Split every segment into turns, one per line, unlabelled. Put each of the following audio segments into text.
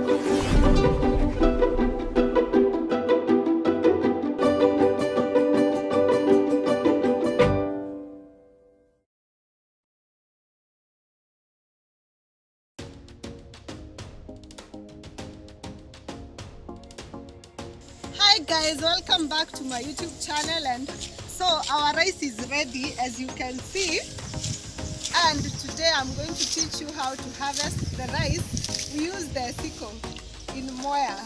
Hi guys, welcome back to my YouTube channel. And so our rice is ready, as you can see, and today I'm going to teach you how to harvest the rice. We use the sickle in Moya.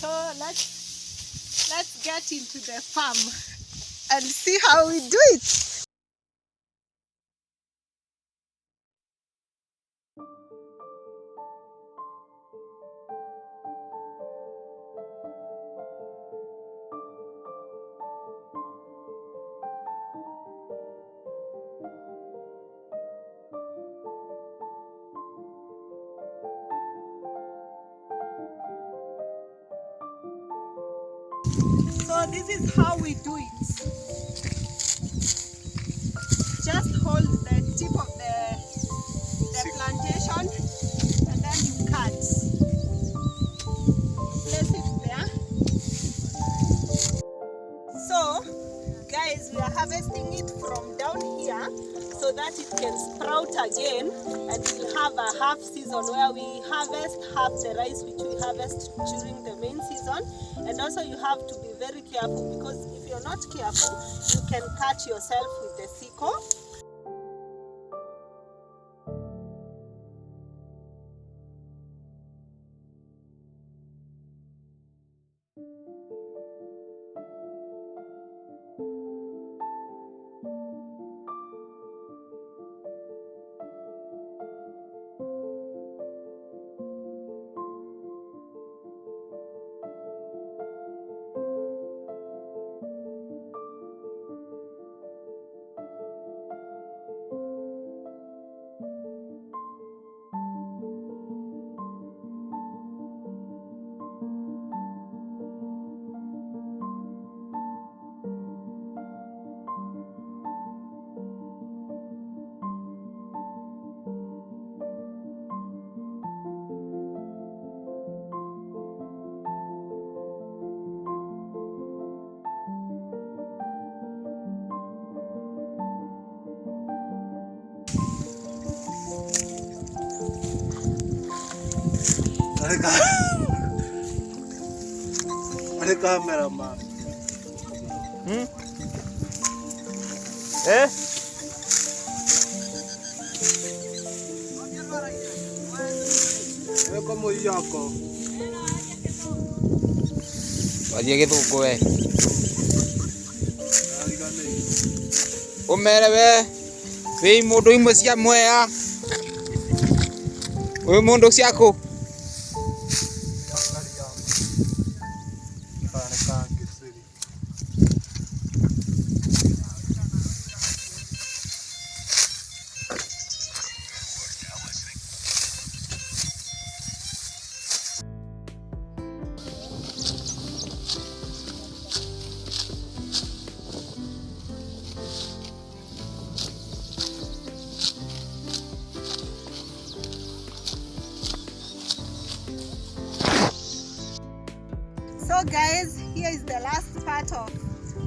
So let's get into the farm and see how we do it. So this is how we do it. Just hold the tip of the plantation and then you cut. Place it there. So guys, we are harvesting it from down here so that it can sprout again, and we'll have a half season where we harvest half the rice which we harvest during the main season. And also you have to be very careful, because if you're not careful, you can cut yourself with the sickle.
Ada kamera mah. Como yako.
Wadia githuku we. Umere we. We mundu imwe cia mwea. We mundu ciaku.
So guys, here is the last part of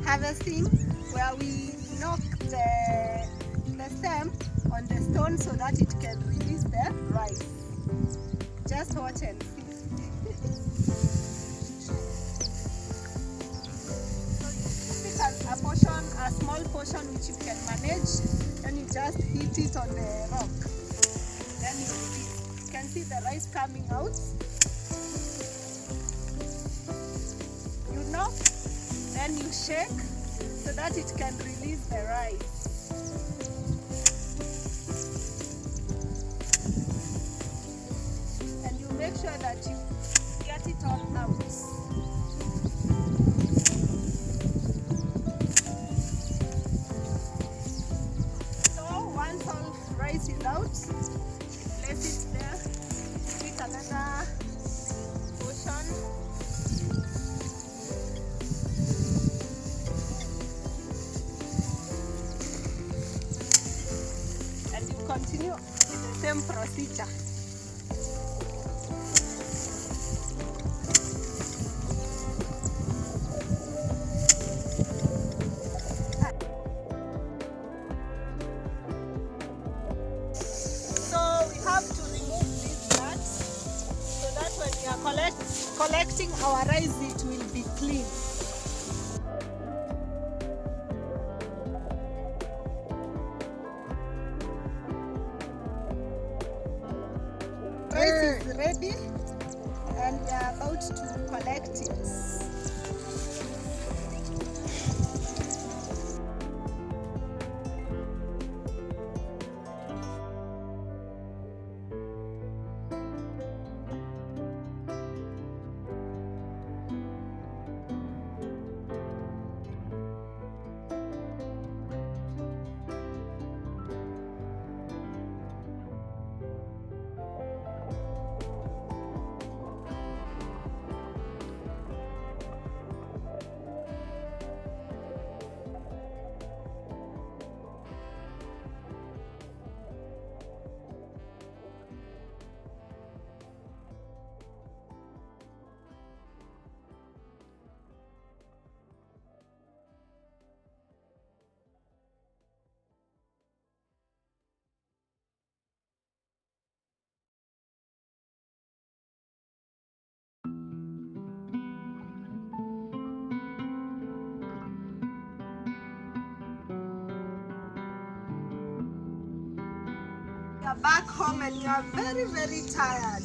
harvesting, where we knock the stem on the stone so that it can release the rice. Just watch and see. Pick a portion, a small portion which you can manage, then you just hit it on the rock. Then you release. You can see the rice coming out. Then you shake so that it can release the rice. And you make sure that you get it all out. So once all rice is out, place it there. Pick another portion. Continue with the same procedure. So we have to remove these nuts so that when we are collecting our rice, it will be clean. Rice is ready and we are about to collect it. are back home and you are very, very tired.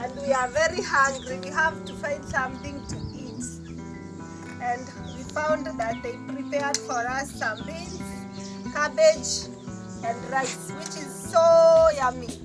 And we are very hungry. We have to find something to eat. And we found that they prepared for us some beans, cabbage, and rice, which is so yummy.